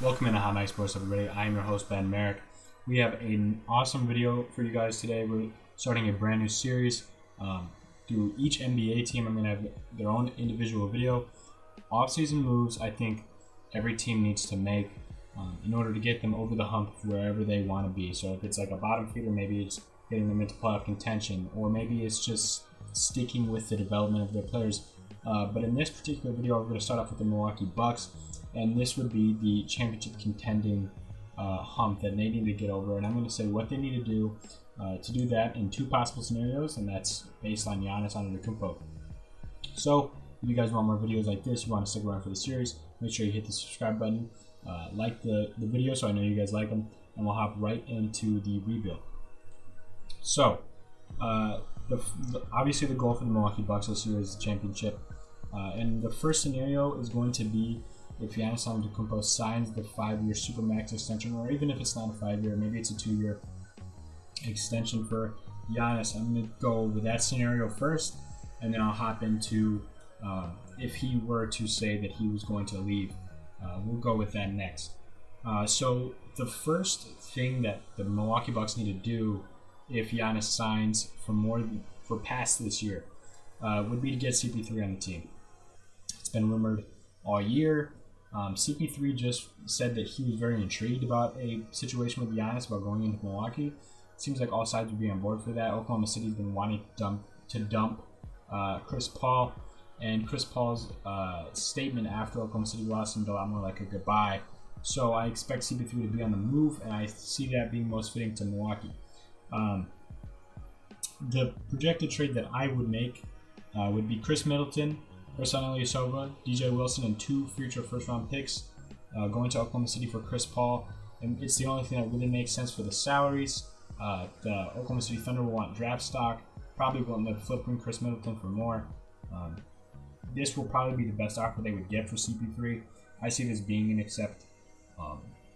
Welcome into Hot Mic Sports, everybody. I am your host, Ben Merrick. We have an awesome video for you guys today. We're starting a brand new series. Through each NBA team, I'm going to have their own individual video. Off-season moves, I think every team needs to make in order to get them over the hump wherever they want to be. So if it's like a bottom feeder, maybe it's getting them into playoff contention, or maybe it's just sticking with the development of their players. But in this particular video, we're going to start off with the Milwaukee Bucks. And this would be the championship contending hump that they need to get over. And I'm going to say what they need to do that in two possible scenarios, and that's based on Giannis Antetokounmpo. So if you guys want more videos like this, you want to stick around for the series, make sure you hit the subscribe button, like the video so I know you guys like them, and we'll hop right into the rebuild. So obviously the goal for the Milwaukee Bucks this year is the championship. And the first scenario is going to be if Giannis Antetokounmpo signs the 5-year Supermax extension, or even if it's not a 5-year, maybe it's a 2-year extension for Giannis. I'm going to go over that scenario first, and then I'll hop into if he were to say that he was going to leave. We'll go with that next. So the first thing that the Milwaukee Bucks need to do if Giannis signs for past this year would be to get CP3 on the team. It's been rumored all year. CP3 just said that he was very intrigued about a situation with Giannis about going into Milwaukee. Seems like all sides would be on board for that. Oklahoma City's been wanting to dump Chris Paul, and Chris Paul's statement after Oklahoma City lost seemed a lot more like a goodbye. So I expect CP3 to be on the move, and I see that being most fitting to Milwaukee. The projected trade that I would make would be Chris Middleton, Ersan Ilyasova, DJ Wilson, and 2 future first-round picks going to Oklahoma City for Chris Paul. And it's the only thing that really makes sense for the salaries. The Oklahoma City Thunder will want draft stock. Probably will end up flipping Chris Middleton for more. This will probably be the best offer they would get for CP3. I see this being an accept,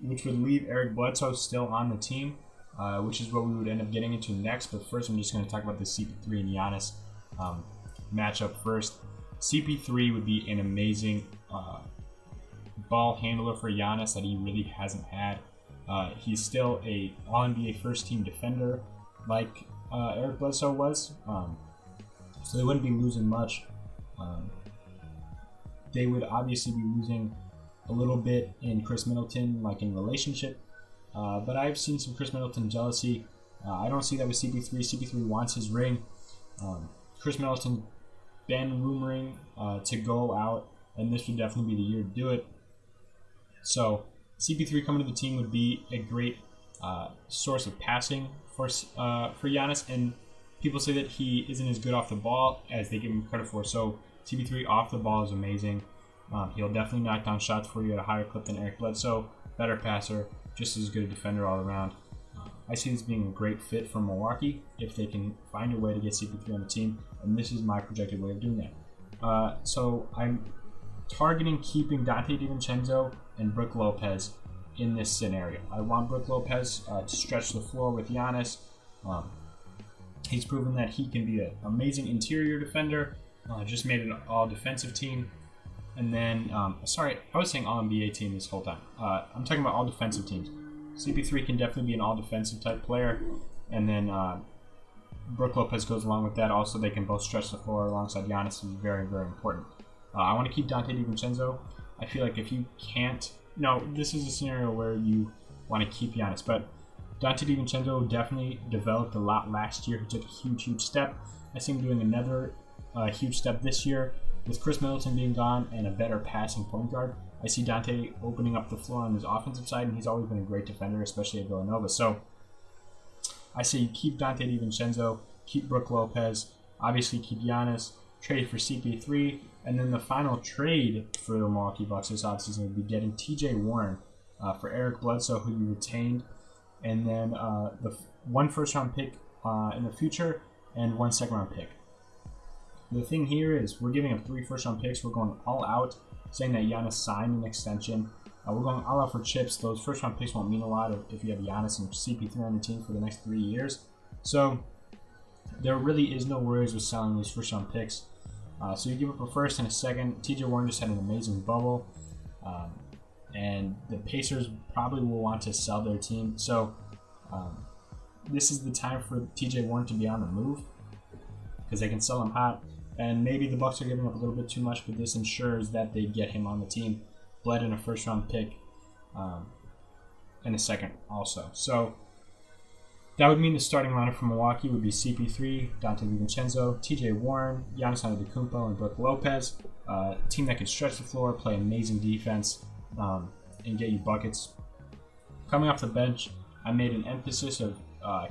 which would leave Eric Bledsoe still on the team, which is what we would end up getting into next. But first, I'm just going to talk about the CP3 and Giannis matchup first. CP3 would be an amazing ball handler for Giannis that he really hasn't had. He's still a All-NBA first-team defender like Eric Bledsoe was, so they wouldn't be losing much. They would obviously be losing a little bit in Chris Middleton, like in relationship, but I've seen some Chris Middleton jealousy. I don't see that with CP3. CP3 wants his ring. Chris Middleton been rumoring to go out, and this would definitely be the year to do it. So CP3 coming to the team would be a great source of passing for Giannis, and people say that he isn't as good off the ball as they give him credit for. So CP3 off the ball is amazing. He'll definitely knock down shots for you at a higher clip than Eric Bledsoe. Better passer, just as good a defender all around. I see this being a great fit for Milwaukee if they can find a way to get CP3 on the team, and this is my projected way of doing that. So I'm targeting keeping Donte DiVincenzo and Brook Lopez in this scenario. I want Brook Lopez to stretch the floor with Giannis. He's proven that he can be an amazing interior defender. Just made an all-defensive team. And then, sorry, I was saying all-NBA team this whole time. I'm talking about all-defensive teams. CP3 can definitely be an all-defensive type player, and then Brook Lopez goes along with that. Also, they can both stretch the floor alongside Giannis, is very, very important. I want to keep Donte DiVincenzo. I feel like if you can't, no, this is a scenario where you want to keep Giannis, but Donte DiVincenzo definitely developed a lot last year. He took a huge step. I see him doing another huge step this year with Chris Middleton being gone and a better passing point guard. I see Donte opening up the floor on his offensive side, and he's always been a great defender, especially at Villanova. So I say you keep Donte DiVincenzo, keep Brook Lopez, obviously keep Giannis, trade for CP3, and then the final trade for the Milwaukee Bucks this offseason would be getting TJ Warren for Eric Bledsoe, who you retained, and then the 1 first-round pick in the future and 1 second-round pick. The thing here is we're giving up 3 first-round picks. We're going all out, saying that Giannis signed an extension. We're going all out for chips. Those first-round picks won't mean a lot if you have Giannis and CP3 on the team for the next 3 years. So there really is no worries with selling these first-round picks. So you give up a first and a second. TJ Warren just had an amazing bubble. and the Pacers probably will want to sell their team. So this is the time for TJ Warren to be on the move because they can sell him hot. And maybe the Bucks are giving up a little bit too much, but this ensures that they get him on the team. Bled in a first-round pick and a second also. So that would mean the starting lineup for Milwaukee would be CP3, Dante DiVincenzo, TJ Warren, Giannis Antetokounmpo, and Brook Lopez. A team that can stretch the floor, play amazing defense, and get you buckets. Coming off the bench, I made an emphasis of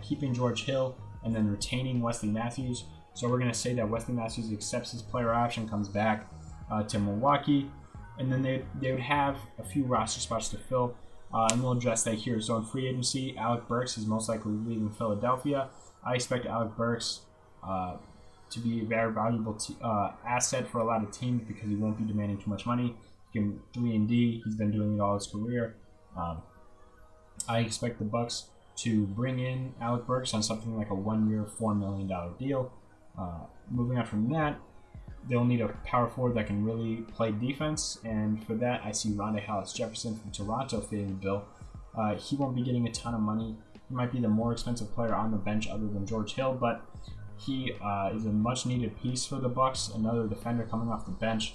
keeping George Hill and then retaining Wesley Matthews. So we're going to say that Wesley Matthews accepts his player option, comes back to Milwaukee, and then they would have a few roster spots to fill, and we'll address that here. So in free agency, Alec Burks is most likely leaving Philadelphia. I expect Alec Burks to be a very valuable asset for a lot of teams because he won't be demanding too much money. He can 3-and-D. He's been doing it all his career. I expect the Bucks to bring in Alec Burks on something like a 1-year, $4 million deal. Moving on from that, they'll need a power forward that can really play defense, and for that, I see Rondae Hollis-Jefferson from Toronto fitting the bill. He won't be getting a ton of money. He might be the more expensive player on the bench other than George Hill, but he is a much-needed piece for the Bucks, another defender coming off the bench.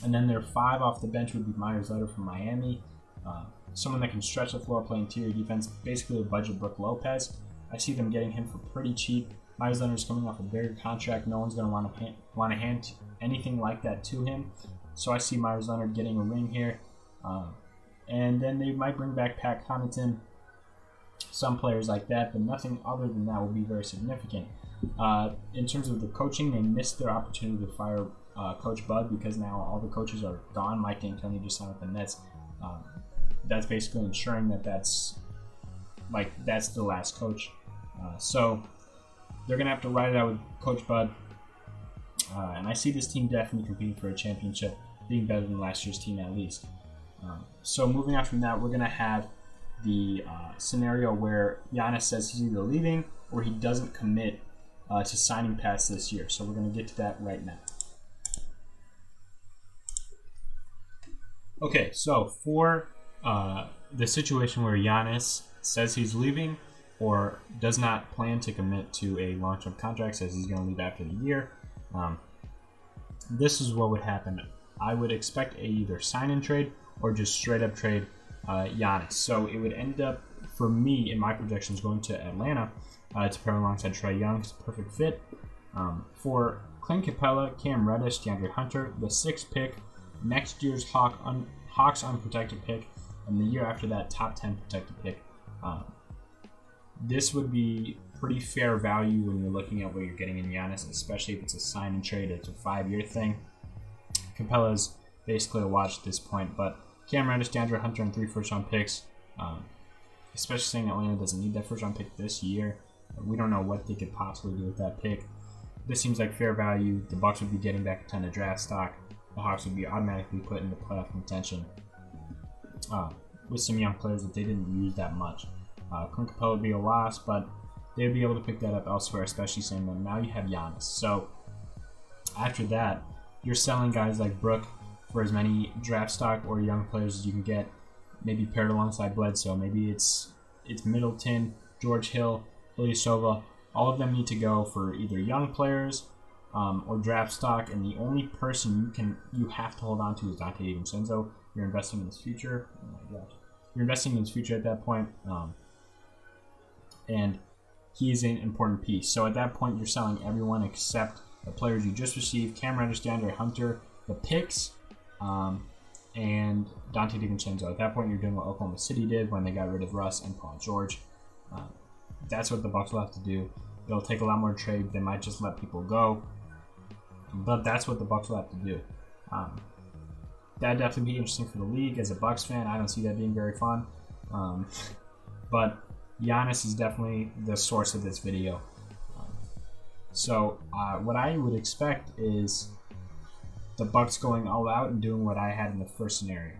And then their 5 off the bench would be Myers Leonard from Miami, someone that can stretch the floor, play interior defense, basically a budget Brook Lopez. I see them getting him for pretty cheap. Myers Leonard's coming off a bigger contract. No one's going to want to hand anything like that to him. So I see Myers Leonard getting a ring here. And then they might bring back Pat Connaughton, some players like that, but nothing other than that will be very significant. In terms of the coaching, they missed their opportunity to fire Coach Bud because now all the coaches are gone. Mike D'Antoni just signed with the Nets. That's basically ensuring that that's the last coach. So they're going to have to ride it out with Coach Bud. And I see this team definitely competing for a championship, being better than last year's team at least. So moving on from that, we're going to have the scenario where Giannis says he's either leaving or he doesn't commit to signing past this year. So we're going to get to that right now. Okay, so for the situation where Giannis says he's leaving or does not plan to commit to a long-term contract, says he's going to leave after the year, this is what would happen. I would expect a either sign-and trade or just straight-up trade Giannis. So it would end up, for me, in my projections, going to Atlanta to pair alongside Trae Young. It's a perfect fit. For Clint Capella, Cam Reddish, DeAndre Hunter, the 6th pick, next year's Hawks unprotected pick, and the year after that, top 10 protected pick. This would be pretty fair value when you're looking at what you're getting in Giannis, especially if it's a sign and trade. It's a 5-year thing. Capella's basically a watch at this point, but Cam Reddish, DeAndre Hunter, and 3 first-round picks, especially saying Atlanta doesn't need that first-round pick this year. We don't know what they could possibly do with that pick. This seems like fair value. The Bucks would be getting back a ton of draft stock. The Hawks would be automatically put into playoff contention with some young players that they didn't use that much. Clint Capella would be a loss, but they would be able to pick that up elsewhere, especially saying that now you have Giannis. So after that, you're selling guys like Brook for as many draft stock or young players as you can get, maybe paired alongside Bledsoe. Maybe it's Middleton, George Hill, Ilyasova. All of them need to go for either young players or draft stock, and the only person you have to hold on to is Dante DiVincenzo. You're investing in his future. Oh my gosh. You're investing in his future at that point, and he is an important piece. So at that point, you're selling everyone except the players you just received: Cam Reddish, DeAndre Hunter, the picks, and Dante DiVincenzo. At that point, you're doing what Oklahoma City did when they got rid of Russ and Paul George. That's what the Bucks will have to do. It'll take a lot more trade. They might just let people go, but that's what the Bucks will have to do. That'd definitely be interesting for the league. As a Bucks fan, I don't see that being very fun. But Giannis is definitely the source of this video. So what I would expect is the Bucks going all out and doing what I had in the first scenario.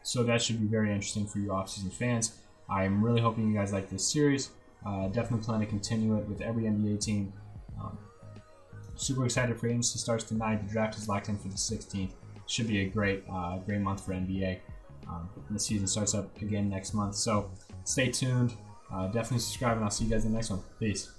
So that should be very interesting for you offseason fans. I'm really hoping you guys like this series. Definitely plan to continue it with every NBA team. Super excited for agency starts tonight. The draft is locked in for the 16th. should be a great month for NBA. The season starts up again next month, so stay tuned. Definitely subscribe, and I'll see you guys in the next one. Peace.